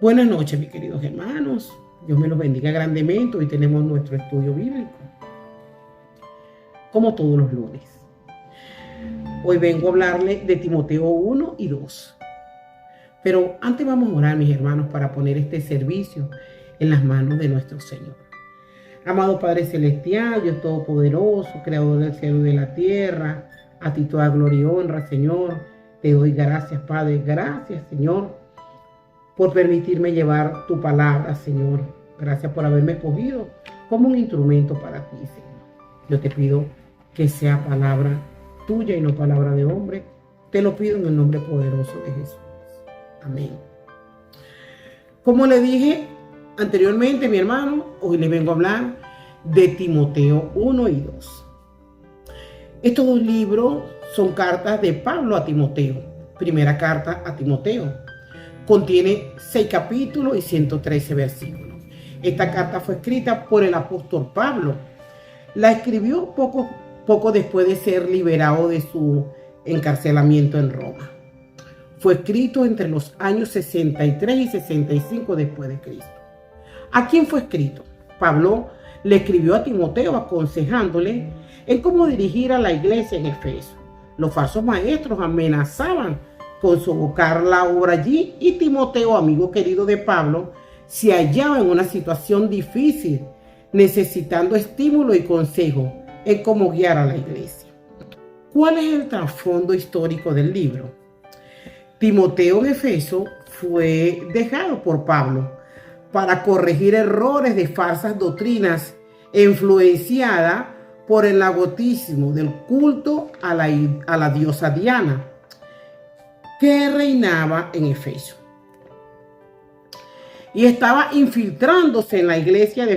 Buenas noches, mis queridos hermanos. Dios me los bendiga grandemente. Hoy tenemos nuestro estudio bíblico, como todos los lunes. Hoy vengo a hablarles de Timoteo 1 y 2. Pero antes vamos a orar, mis hermanos, para poner este servicio en las manos de nuestro Señor. Amado Padre Celestial, Dios Todopoderoso, Creador del cielo y de la tierra, a ti toda gloria y honra, Señor. Te doy gracias, Padre. Gracias, Señor, por permitirme llevar tu palabra, Señor. Gracias por haberme escogido como un instrumento para ti, Señor. Yo te pido que sea palabra tuya y no palabra de hombre. Te lo pido en el nombre poderoso de Jesús. Amén. Como le dije anteriormente, mi hermano, hoy le vengo a hablar de Timoteo 1 y 2. Estos dos libros son cartas de Pablo a Timoteo. Primera carta a Timoteo. Contiene 6 capítulos y 113 versículos. Esta carta fue escrita por el apóstol Pablo. La escribió poco después de ser liberado de su encarcelamiento en Roma. Fue escrito entre los años 63 y 65 después de Cristo. ¿A quién fue escrito? Pablo le escribió a Timoteo aconsejándole en cómo dirigir a la iglesia en Efeso. Los falsos maestros amenazaban con sofocar la obra allí y Timoteo, amigo querido de Pablo, se hallaba en una situación difícil, necesitando estímulo y consejo en cómo guiar a la iglesia. ¿Cuál es el trasfondo histórico del libro? Timoteo en Efeso fue dejado por Pablo para corregir errores de falsas doctrinas influenciadas por el agotismo del culto a la diosa Diana, que reinaba en Efeso y estaba infiltrándose en la iglesia de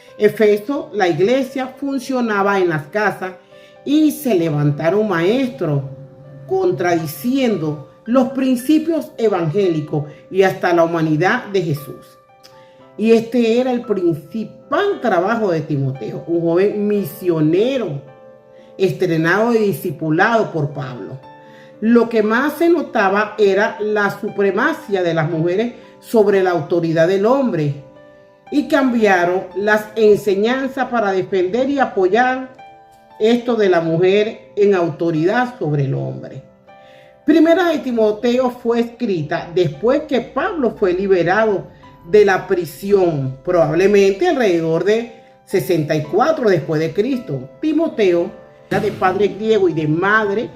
Efeso, la iglesia funcionaba en las casas y se levantaron maestros contradiciendo los principios evangélicos y hasta la humanidad de Jesús. Y este era el principal trabajo de Timoteo, un joven misionero estrenado y discipulado por Pablo. Lo que más se notaba era la supremacía de las mujeres sobre la autoridad del hombre y cambiaron las enseñanzas para defender y apoyar esto de la mujer en autoridad sobre el hombre. Primera de Timoteo fue escrita después que Pablo fue liberado de la prisión, probablemente alrededor de 64 después de Cristo. Timoteo era de padre griego y de madre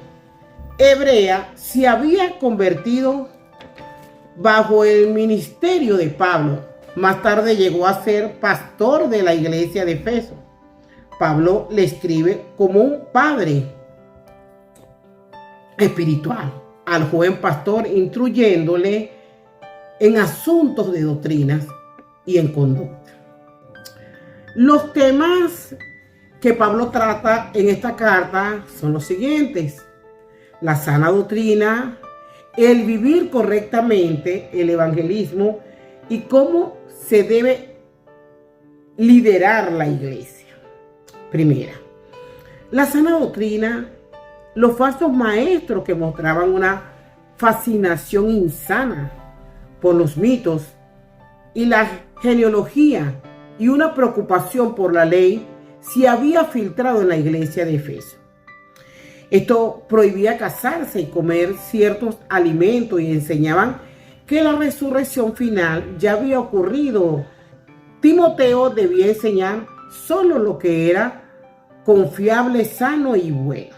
hebrea, se había convertido bajo el ministerio de Pablo. Más tarde llegó a ser pastor de la iglesia de Efeso. Pablo le escribe como un padre espiritual al joven pastor, instruyéndole en asuntos de doctrinas y en conducta. Los temas que Pablo trata en esta carta son los siguientes: la sana doctrina, el vivir correctamente, el evangelismo y cómo se debe liderar la iglesia. Primera, la sana doctrina, los falsos maestros que mostraban una fascinación insana por los mitos y la genealogía y una preocupación por la ley se había filtrado en la iglesia de Efeso. Esto prohibía casarse y comer ciertos alimentos y enseñaban que la resurrección final ya había ocurrido. Timoteo debía enseñar solo lo que era confiable, sano y bueno.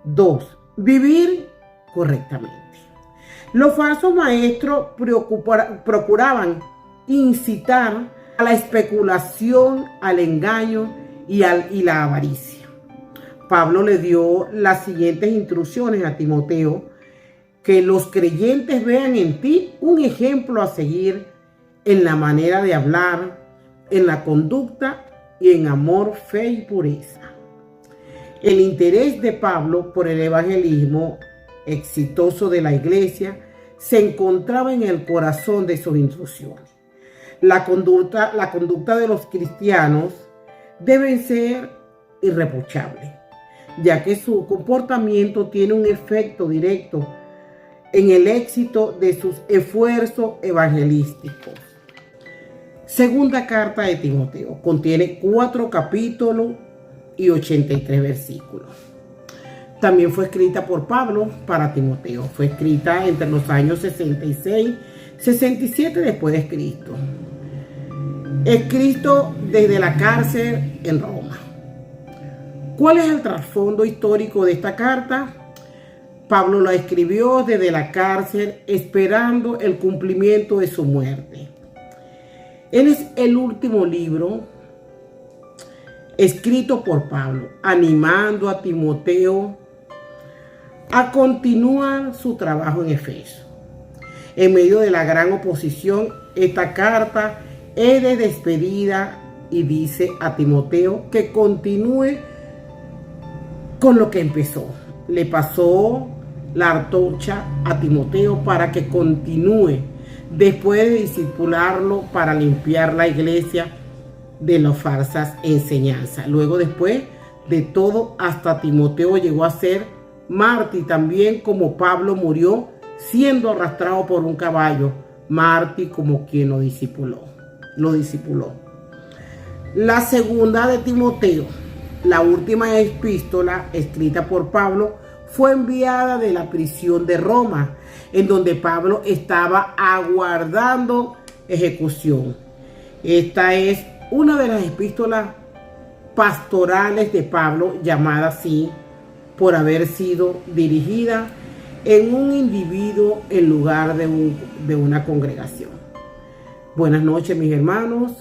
2. Vivir correctamente. Los falsos maestros procuraban incitar a la especulación, al engaño y la avaricia. Pablo le dio las siguientes instrucciones a Timoteo: que los creyentes vean en ti un ejemplo a seguir en la manera de hablar, en la conducta y en amor, fe y pureza. El interés de Pablo por el evangelismo exitoso de la iglesia se encontraba en el corazón de sus instrucciones. La conducta de los cristianos debe ser irreprochable, ya que su comportamiento tiene un efecto directo en el éxito de sus esfuerzos evangelísticos. Segunda carta de Timoteo contiene 4 capítulos y 83 versículos. También fue escrita por Pablo para Timoteo. Fue escrita entre los años 66 y 67 después de Cristo. Escrito desde la cárcel en Roma. ¿Cuál es el trasfondo histórico de esta carta? Pablo la escribió desde la cárcel esperando el cumplimiento de su muerte. Él es el último libro escrito por Pablo, animando a Timoteo a continuar su trabajo en Efeso. En medio de la gran oposición, esta carta es de despedida y dice a Timoteo que continúe con lo que empezó. Le pasó la antorcha a Timoteo para que continúe después de discipularlo para limpiar la iglesia de las falsas enseñanzas. Luego, después de todo, hasta Timoteo llegó a ser mártir, también como Pablo murió siendo arrastrado por un caballo, mártir como quien lo discipuló. La segunda de Timoteo, la última epístola escrita por Pablo, fue enviada de la prisión de Roma, en donde Pablo estaba aguardando ejecución. Esta es una de las epístolas pastorales de Pablo, llamada así por haber sido dirigida en un individuo en lugar de una congregación. Buenas noches, mis hermanos.